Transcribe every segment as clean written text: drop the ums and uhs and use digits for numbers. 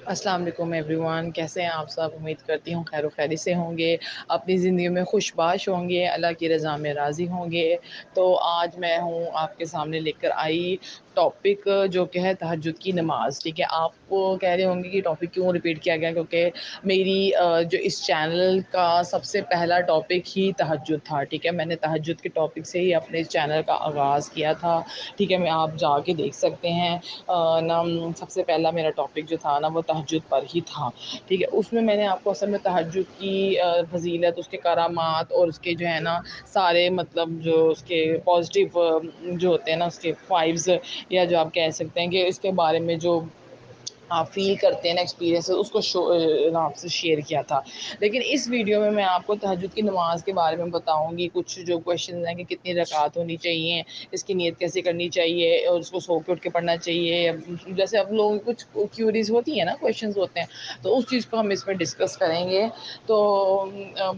السلام علیکم every one, کیسے ہیں آپ سب؟ امید کرتی ہوں خیر و خیری سے ہوں گے، اپنی زندگی میں خوش باش ہوں گے، اللہ کی رضا میں راضی ہوں گے۔ تو آج میں ہوں آپ کے سامنے لے کر آئی ٹاپک جو کہ ہے تہجد کی نماز۔ ٹھیک ہے، آپ کو کہہ رہے ہوں گے کہ ٹاپک کیوں ریپیٹ کیا گیا، کیونکہ میری جو اس چینل کا سب سے پہلا ٹاپک ہی تہجد تھا۔ ٹھیک ہے، میں نے تہجد کے ٹاپک سے ہی اپنے چینل کا آغاز کیا تھا۔ ٹھیک ہے، میں آپ جا کے دیکھ سکتے ہیں نا، سب سے پہلا میرا ٹاپک جو تھا نا وہ تہجد پر ہی تھا۔ ٹھیک ہے، اس میں نے آپ کو اصل میں تہجد کی فضیلت، اس کے کرامات اور اس کے جو ہے نا سارے مطلب جو اس کے پازیٹیو جو ہوتے ہیں نا اس کے وائبز، یا جو آپ کہہ سکتے ہیں کہ اس کے بارے میں جو آپ فیل کرتے ہیں نا ایکسپیرینس، اس کو آپ سے شیئر کیا تھا۔ لیکن اس ویڈیو میں آپ کو تہجد کی نماز کے بارے میں بتاؤں گی، کچھ جو کویشچنز ہیں کہ کتنی رکعت ہونی چاہیے، اس کی نیت کیسے کرنی چاہیے، اور اس کو سو کے اٹھ کے پڑھنا چاہیے، جیسے اب لوگوں کچھ کیوریز ہوتی ہیں نا، کویشچنز ہوتے ہیں، تو اس چیز کو ہم اس میں ڈسکس کریں گے۔ تو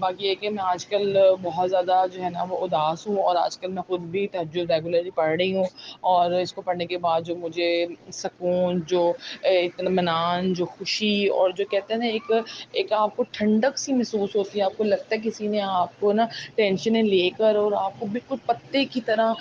باقی یہ کہ میں آج کل بہت زیادہ جو ہے نا وہ اداس ہوں، اور آج کل میں خود بھی تہجد ریگولرلی پڑھ رہی ہوں، اور اس کو پڑھنے کے بعد جو مجھے سکون، جو اطمینان، جو خوشی، اور جو کہتے ہیں نا ایک آپ کو ٹھنڈک سی محسوس ہوتی ہے، آپ کو لگتا ہے کسی نے آپ کو نا ٹینشنیں لے کر اور آپ کو بالکل پتے کی طرح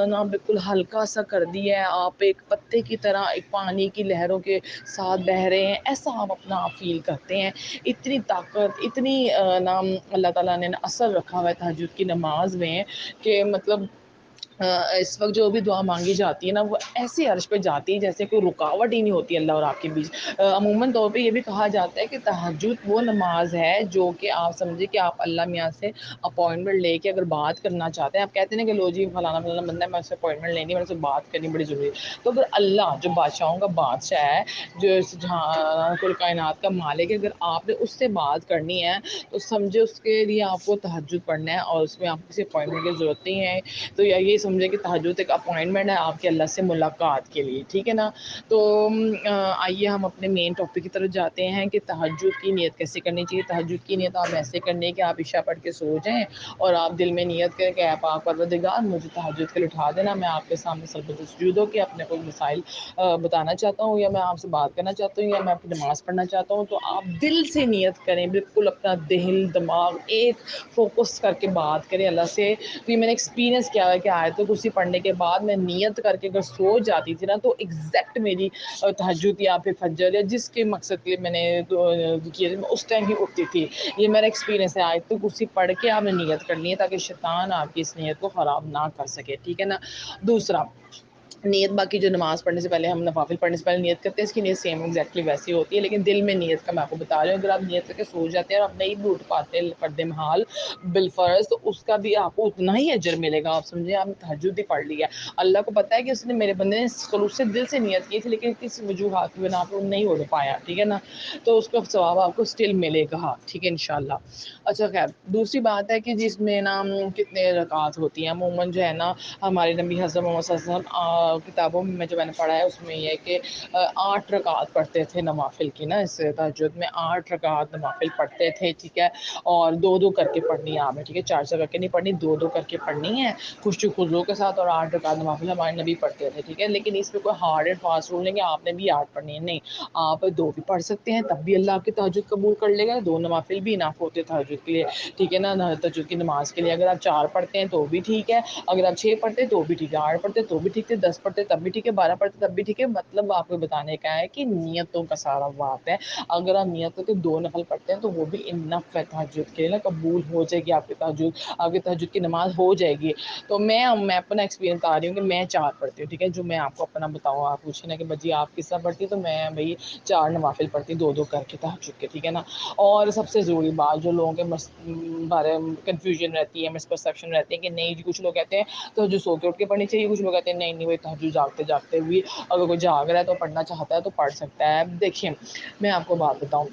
نا بالکل ہلکا سا کر دیا ہے، آپ ایک پتے کی طرح ایک پانی کی لہروں کے ساتھ بہہ رہے ہیں، ایسا آپ اپنا آپ فیل کرتے ہیں۔ اتنی طاقت، اتنی نام اللہ تعالیٰ نے اثر رکھا ہوا ہے تہجد کی نماز میں، کہ مطلب اس وقت جو بھی دعا مانگی جاتی ہے نا وہ ایسے عرش پہ جاتی ہے جیسے کوئی رکاوٹ ہی نہیں ہوتی اللہ اور آپ کے بیچ۔ عموماً طور پہ یہ بھی کہا جاتا ہے کہ تہجد وہ نماز ہے جو کہ آپ سمجھے کہ آپ اللہ میاں سے اپوائنٹمنٹ لے کے اگر بات کرنا چاہتے ہیں، آپ کہتے ہیں کہ لو جی فلانا فلانا بندہ ہے، میں اس سے اپوائنٹمنٹ لینی، میں اس سے بات کرنی بڑی ضروری ہے، تو اگر اللہ جو بادشاہوں کا بادشاہ ہے، جو جہاں کل کائنات کا مالک ہے، اگر آپ نے اس سے بات کرنی ہے تو سمجھے اس کے لیے آپ کو تہجد پڑھنا ہے، اور اس میں آپ کسی اپوائنٹمنٹ کی ضرورت نہیں ہے۔ تو یہ سمجھے کہ تہجد ایک اپوائنٹمنٹ ہے آپ کے اللہ سے ملاقات کے لیے۔ ٹھیک ہے نا، تو آئیے ہم اپنے مین ٹاپک کی طرف جاتے ہیں کہ تہجد کی نیت کیسے کرنی چاہیے۔ تہجد کی نیت آپ ایسے کرنی ہے کہ آپ عشاء پڑھ کے سو جائیں، اور آپ دل میں نیت کریں کہ اے پاک پروردگار مجھے تہجد کے لیے اٹھا دینا، میں آپ کے سامنے سجدہ سجود ہو کے اپنے کوئی مسائل بتانا چاہتا ہوں، یا میں آپ سے بات کرنا چاہتا ہوں، یا میں آپ کی نماز پڑھنا چاہتا ہوں۔ تو آپ دل سے نیت کریں، بالکل اپنا دل دماغ ایک فوکس کر کے بات کریں اللہ سے۔ تو یہ میں نے ایکسپیرینس کیا ہے کہ آیت الکرسی پڑھنے کے بعد میں نیت کر کے اگر سو جاتی تھی نا، تو ایگزیکٹ میری تہجد یا پھر فجر یا جس کے مقصد کے لیے میں نے کیا میں اس ٹائم ہی اٹھتی تھی۔ یہ میرا ایکسپیرینس ہے۔ آیت الکرسی پڑھ کے آپ نے نیت کرنی ہے تاکہ شیطان آپ کی اس نیت کو خراب نہ کر سکے۔ ٹھیک ہے نا، دوسرا نیت، باقی جو نماز پڑھنے سے پہلے ہم نوافل پڑھنے سے پہلے نیت کرتے ہیں، اس کی نیت سیم ایگزیکٹلی ویسی ہوتی ہے، لیکن دل میں نیت کا میں آپ کو بتا رہی ہوں۔ اگر آپ نیت کر کے سو جاتے ہیں اور آپ نہیں بھی اٹھ پاتے فرد محال بالفرض، تو اس کا بھی آپ کو اتنا ہی اجر ملے گا۔ آپ سمجھیں آپ نے تہجد ہی پڑھ لیا، اللہ کو پتہ ہے کہ اس نے میرے بندے نے خلوص سے دل سے نیت کی تھی، لیکن کسی وجوہات کی بنا پر نہیں اٹھ پایا، ٹھیک ہے نا، تو اس کا ثواب آپ کو اسٹل ملے گا، ٹھیک ہے انشاءاللہ۔ اچھا خیر، دوسری بات ہے کہ جس میں نا کتنے رکعات ہوتی ہیں عموماً جو ہے نا، ہمارے نبی حضرت محمد صلی اللہ علیہ وسلم کتابوں میں جو میں نے پڑھا ہے اس میں یہ ہے کہ 8 رکعات پڑھتے تھے نوافل کی نا، اس تہجد میں 8 رکعات نوافل پڑھتے تھے، ٹھیک ہے، اور 2 کر کے پڑھنی ہے آپ نے، ٹھیک ہے، 4 کر کے نہیں پڑھنی، 2 کر کے پڑھنی ہے خوشو خضوع کے ساتھ، اور 8 رکعات نوافل ہمارے نبی پڑھتے تھے، ٹھیک ہے۔ لیکن اس میں کوئی ہارڈ اینڈ فاسٹ رول نہیں کہ آپ نے بھی 8 پڑھنی ہے، نہیں، آپ 2 بھی پڑھ سکتے ہیں، تب بھی اللہ آپ کی تہجد قبول کر لے گا۔ 2 نوافل بھی انف ہوتے تہجد کے لیے، ٹھیک ہے نا، تہجد کی نماز کے لیے۔ اگر آپ 4 پڑھتے ہیں تو بھی ٹھیک ہے، اگر آپ 6 پڑھتے ہیں تو بھی ٹھیک ہے، 8 پڑھتے تو بھی ٹھیک ہے، 10 پڑھتے تب بھی ٹھیک ہے، 12 پڑھتے تب بھی ٹھیک ہے۔ مطلب آپ کو بتانے کا ہے کہ نیتوں کا سارا بات ہے۔ اگر آپ نیت کے 2 نفل پڑھتے ہیں تو وہ بھی انف ہے تہجد کے لیے نا، قبول ہو جائے گی آپ کی تہجد، آپ کی تہجد کی نماز ہو جائے گی۔ تو میں اپنا ایکسپیرینس بتا رہی ہوں کہ میں 4 پڑھتی ہوں، ٹھیک ہے، جو میں آپ کو اپنا بتاؤں، آپ پوچھیں نا کہ بجی آپ کس طرح پڑھتی تو میں بھائی 4 نوافل پڑھتی ہوں، 2 کر کے تہجد کے، ٹھیک ہے نا۔ اور سب سے ضروری بات جو لوگوں کے بارے میں کنفیوژن رہتی ہے، مسپرسیپشن رہتی ہے کہ نہیں جی، کچھ لوگ کہتے ہیں تہجد سو کے اٹھ کے پڑھنی چاہیے، کچھ لوگ کہتے ہیں نہیں بھائی تہجد جاگتے جاگتے بھی اگر کوئی جاگ رہا ہے تو پڑھنا چاہتا ہے تو پڑھ سکتا ہے۔ دیکھیں میں آپ کو بات بتاؤں،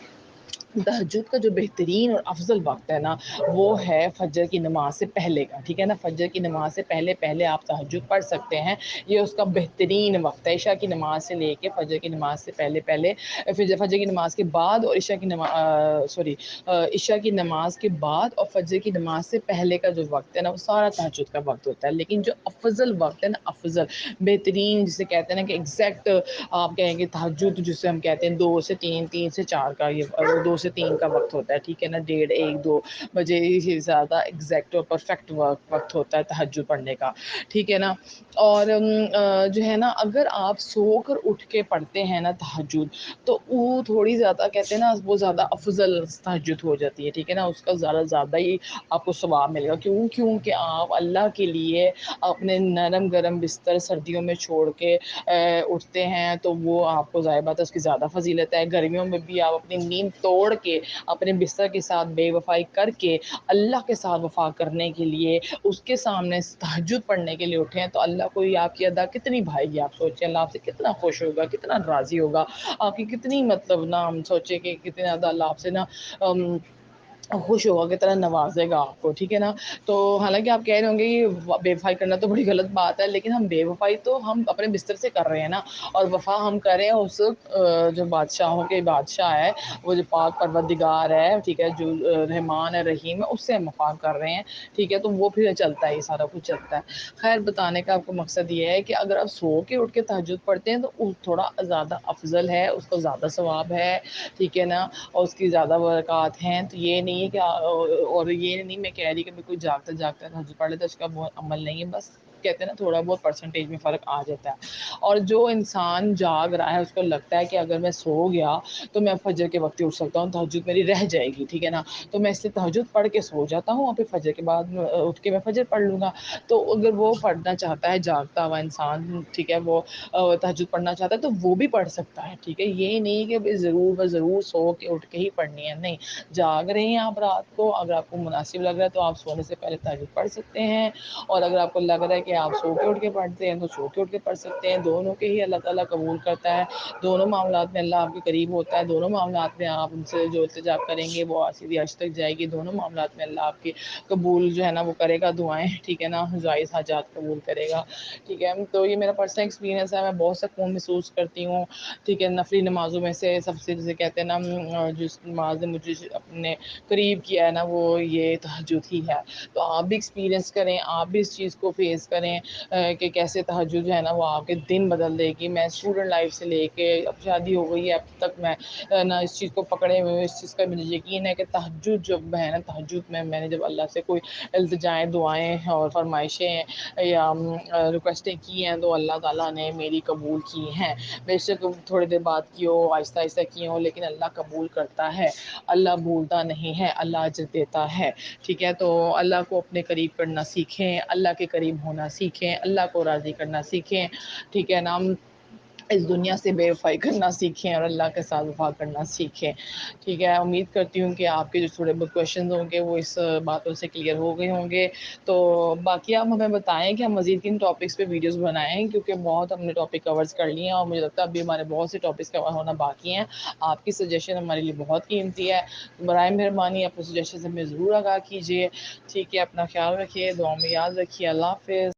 تہجد کا جو بہترین اور افضل وقت ہے نا وہ ہے فجر کی نماز سے پہلے کا، ٹھیک ہے نا، فجر کی نماز سے پہلے آپ تہجد پڑھ سکتے ہیں، یہ اس کا بہترین وقت ہے، عشاء کی نماز سے لے کے فجر کی نماز سے پہلے فجر کی نماز کے بعد اور عشاء کی نماز کے بعد اور فجر کی نماز سے پہلے کا جو وقت ہے نا وہ سارا تہجد کا وقت ہوتا ہے، لیکن جو افضل وقت ہے نا، افضل بہترین جسے کہتے ہیں نا کہ ایگزیکٹ آپ کہیں گے تہجد جسے ہم کہتے ہیں 2 سے 3 3 سے 4 کا، یہ 2 سے 3 کا وقت ہوتا ہے، ٹھیک ہے نا، 1:30 1 2 بجے سے زیادہ ایگزیکٹ اور پرفیکٹ وقت ہوتا ہے تہجد پڑھنے کا، ٹھیک ہے نا۔ اور جو ہے نا اگر آپ سو کر اٹھ کے پڑھتے ہیں نا تہجد تو وہ تھوڑی زیادہ کہتے ہیں نا وہ زیادہ افضل تہجد ہو جاتی ہے، ٹھیک ہے نا، اس کا زیادہ ہی آپ کو ثواب ملے گا، کیونکہ آپ اللہ کے لیے اپنے نرم گرم بستر سردیوں میں چھوڑ کے اٹھتے ہیں تو وہ آپ کو ظاہر بات ہے اس کی زیادہ فضیلت ہے۔ گرمیوں میں بھی آپ اپنی نیند توڑ کے اپنے بستر کے ساتھ بے وفائی کر کے اللہ کے ساتھ وفا کرنے کے لیے اس کے سامنے تہجد پڑھنے کے لیے اٹھے ہیں تو اللہ کو یہ آپ کی ادا کتنی بھائے گی، آپ سوچیں اللہ آپ سے کتنا خوش ہوگا، کتنا راضی ہوگا، آپ کی کتنی مطلب نا ہم سوچیں کہ کتنے زیادہ اللہ آپ سے نا خوش ہوگا، کتنا نوازے گا آپ کو، ٹھیک ہے نا۔ تو حالانکہ آپ کہہ رہے ہوں گے یہ بے وفائی کرنا تو بڑی غلط بات ہے، لیکن ہم بے وفائی تو ہم اپنے بستر سے کر رہے ہیں نا، اور وفا ہم کریں اس جو بادشاہوں کے بادشاہ ہے، وہ جو پاک پروردگار ہے، ٹھیک ہے، جو رحمان ہے رحیم ہے، اس سے ہم وفا کر رہے ہیں، ٹھیک ہے، تو وہ پھر چلتا ہے، یہ سارا کچھ چلتا ہے۔ خیر بتانے کا آپ کو مقصد یہ ہے کہ اگر آپ سو کے اٹھ کے تہجد پڑھتے ہیں تو تھوڑا زیادہ افضل ہے، اس کو زیادہ ثواب ہے، ٹھیک ہے نا، اور اس کی زیادہ برکات ہیں، تو یہ نہیں ہے کہ اور یہ نہیں میں کہہ رہی کہ کوئی جاگتا تہجد پڑھ لیتا ہے اس کا بہت عمل نہیں ہے، بس کہتے ہیں نا تھوڑا بہت پرسنٹیج میں فرق آ جاتا ہے۔ اور جو انسان جاگ رہا ہے اس کو لگتا ہے کہ اگر میں سو گیا تو میں فجر کے وقت ہی اٹھ سکتا ہوں، تہجد میری رہ جائے گی، ٹھیک ہے نا، تو میں اس لیے تہجد پڑھ کے سو جاتا ہوں اور پھر فجر کے بعد اٹھ کے میں فجر پڑھ لوں گا۔ تو اگر وہ پڑھنا چاہتا ہے جاگتا ہوا انسان، ٹھیک ہے، وہ تہجد پڑھنا چاہتا ہے تو وہ بھی پڑھ سکتا ہے، ٹھیک ہے، یہ نہیں کہ ضرور سو کے اٹھ کے ہی پڑھنی ہے، نہیں، جاگ رہے ہیں آپ رات کو، اگر آپ کو مناسب لگ رہا ہے تو آپ سونے سے پہلے تہجد پڑھ سکتے ہیں، اور اگر آپ کو لگ رہا ہے کہ آپ سو کے اٹھ کے پڑھتے ہیں تو سو کے اٹھ کے پڑھ سکتے ہیں، دونوں کے ہی اللہ تعالیٰ قبول کرتا ہے، دونوں معاملات میں اللہ آپ کے قریب ہوتا ہے، دونوں معاملات میں آپ ان سے جو التجا کریں گے وہ سیدھی عرش تک جائے گی، دونوں معاملات میں اللہ آپ کی قبول جو ہے نا وہ کرے گا دعائیں، ٹھیک ہے نا، جائز حاجات قبول کرے گا، ٹھیک ہے۔ تو یہ میرا پرسنل ایکسپیرینس ہے، میں بہت سکون محسوس کرتی ہوں، ٹھیک ہے، نفلی نمازوں میں سے سب سے جسے کہتے ہیں نا جس نماز نے مجھے اپنے قریب کیا ہے نا وہ یہ تہجد ہی ہے، تو آپ بھی ایکسپیرینس کریں، آپ بھی اس چیز کو فیس کریں کہ کیسے تہجد جو ہے نا وہ آپ کے دن بدل دے گی۔ میں اسٹوڈنٹ لائف سے لے کے اب شادی ہو گئی ہے اب تک میں نا اس چیز کو پکڑے ہوئے، اس چیز کا مجھے یقین ہے کہ تہجد جب ہے نا، تہجد میں نے جب اللہ سے کوئی التجائیں دعائیں اور فرمائشیں یا ریکویسٹیں کی ہیں تو اللہ تعالیٰ نے میری قبول کی ہیں، بے شک تھوڑی دیر بعد کی ہو، آہستہ آہستہ کی ہوں، لیکن اللہ قبول کرتا ہے، اللہ بھولتا نہیں ہے، اللہ اجر دیتا ہے، ٹھیک ہے۔ تو اللہ کو اپنے قریب کرنا سیکھیں، اللہ کے قریب ہونا سیکھیں، اللہ کو راضی کرنا سیکھیں، ٹھیک ہے نا، اس دنیا سے بے وفائی کرنا سیکھیں اور اللہ کے ساتھ وفا کرنا سیکھیں، ٹھیک ہے۔ امید کرتی ہوں کہ آپ کے جو تھوڑے بہت کویشچنز ہوں گے وہ اس باتوں سے کلیئر ہو گئے ہوں گے، تو باقی آپ ہمیں بتائیں کہ ہم مزید کن ٹاپکس پہ ویڈیوز بنائیں، کیونکہ بہت ہم نے ٹاپک کورس کر لیے ہیں اور مجھے لگتا ہے ابھی ہمارے بہت سے ٹاپکس کور ہونا باقی ہیں، آپ کی سجیشن ہمارے لیے بہت قیمتی ہے، برائے مہربانی اپنے سجیشن ہمیں ضرور آگاہ کیجیے، ٹھیک ہے، اپنا خیال رکھیے، دعاؤں میں یاد رکھیے، اللہ حافظ۔